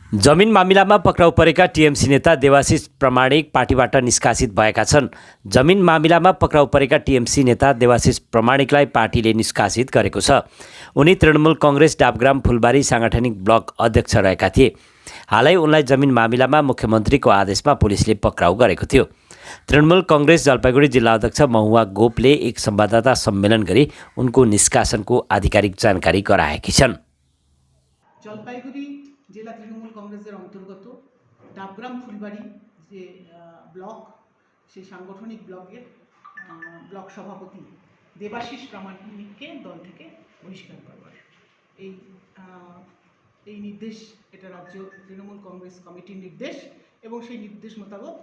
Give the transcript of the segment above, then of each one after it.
जमिन मामिलामा पक्राउ परेका टीएमसी नेता देवाशिष प्रमाणिक पार्टीबाट निष्कासित भएका छन्। जमिन मामिलामा पक्राउ परेका टीएमसी नेता देवाशिष प्रमाणिकलाई पार्टीले निष्कासित गरेको छ। उनी तृणमूल कांग्रेस डाबग्राम फुलबारी सांगठनिक ब्लक अध्यक्ष रहेका थिए। हालै उनलाई जमिन मामिलामा मुख्यमन्त्रीको आदेशमा पुलिसले पक्राउ गरेको थियो। तृणमूल कांग्रेस जलपाइगुडी जिल्ला अध्यक्ष महुआ गोपले एक संवाददाता सम्मेलन गरी उनको निष्कासनको आधिकारिक जानकारी गराएकी छन्। जलपाइगुड़ी জেলা তৃণমূল কংগ্রেসের অন্তর্গত ডাবগ্রাম ফুলবাড়ি যে ব্লক সেই সাংগঠনিক ব্লকের ব্লক সভাপতি দেবাশিস প্রামাণিককে দল থেকে বহিষ্কার করা এই এই নির্দেশ এটা রাজ্য তৃণমূল কংগ্রেস কমিটির নির্দেশ এবং সেই নির্দেশ মোতাবেক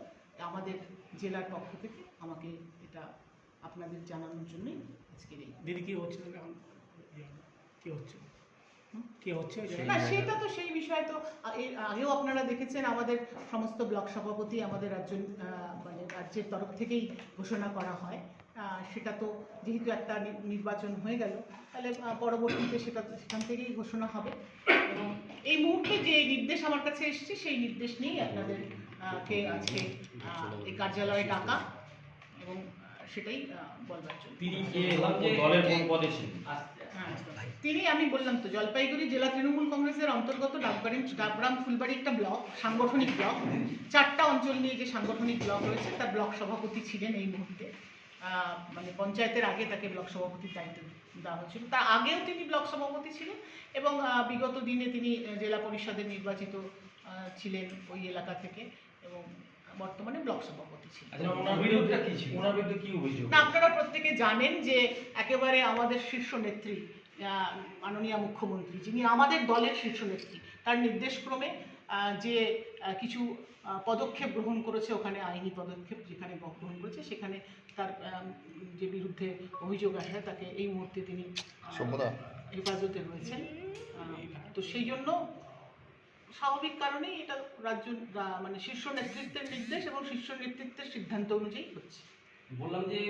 আমাদের জেলার পক্ষ থেকে আমাকে এটা আপনাদের জানানোর জন্যই আজকের এই দিদি কি হচ্ছে কি হচ্ছে না সেটা তো সেই বিষয় তো আগেও আপনারা দেখেছেন আমাদের সমস্ত ব্লক সভাপতি আমাদের রাজ্যের তরফ থেকেই ঘোষণা করা হয়। সেটা তো যেহেতু একটা নির্বাচন হয়ে গেল তাহলে পরবর্তীতে সেখান থেকেই ঘোষণা হবে এবং এই মুহূর্তে যে নির্দেশ আমার কাছে এসেছে সেই নির্দেশ নিয়েই আপনাদেরকে আজকে এই কার্যালয়ে ডাকা এবং সেটাই বলবার জন্য। তিনি আমি বললাম তো জলপাইগুড়ি জেলা তৃণমূল কংগ্রেসের অন্তর্গত ডাবগ্রাম ফুলবাড়ি একটা ব্লক সাংগঠনিক ব্লক, 4টা অঞ্চল নিয়ে যে সাংগঠনিক ব্লক রয়েছে তার ব্লক সভাপতি ছিলেন এই মুহূর্তে। মানে পঞ্চায়েতের আগে তাকে ব্লক সভাপতির দায়িত্ব দেওয়া হয়েছিল, তার আগেও তিনি ব্লক সভাপতি ছিলেন এবং বিগত দিনে তিনি জেলা পরিষদের নির্বাচিত ছিলেন ওই এলাকা থেকে এবং বর্তমানে ব্লক সভাপতি ছিলেন। আপনারা প্রত্যেকে জানেন যে একেবারে আমাদের শীর্ষ নেত্রী মাননীয় মুখ্যমন্ত্রী, যিনি আমাদের দলের শীর্ষ নেত্রী, তার নির্দেশক্রমে যে কিছু পদক্ষেপ গ্রহণ করেছে, ওখানে আইনি পদক্ষেপ যেখানে গ্রহণ করেছে সেখানে তার যে বিরুদ্ধে অভিযোগ আসে তাকে এই মুহূর্তে তিনি হেফাজতে রয়েছেন। তো সেই জন্য স্বাভাবিক কারণেই এটা রাজ্য মানে শীর্ষ নেতৃত্বের নির্দেশ এবং শীর্ষ নেতৃত্বের সিদ্ধান্ত অনুযায়ী হচ্ছে। বললাম যে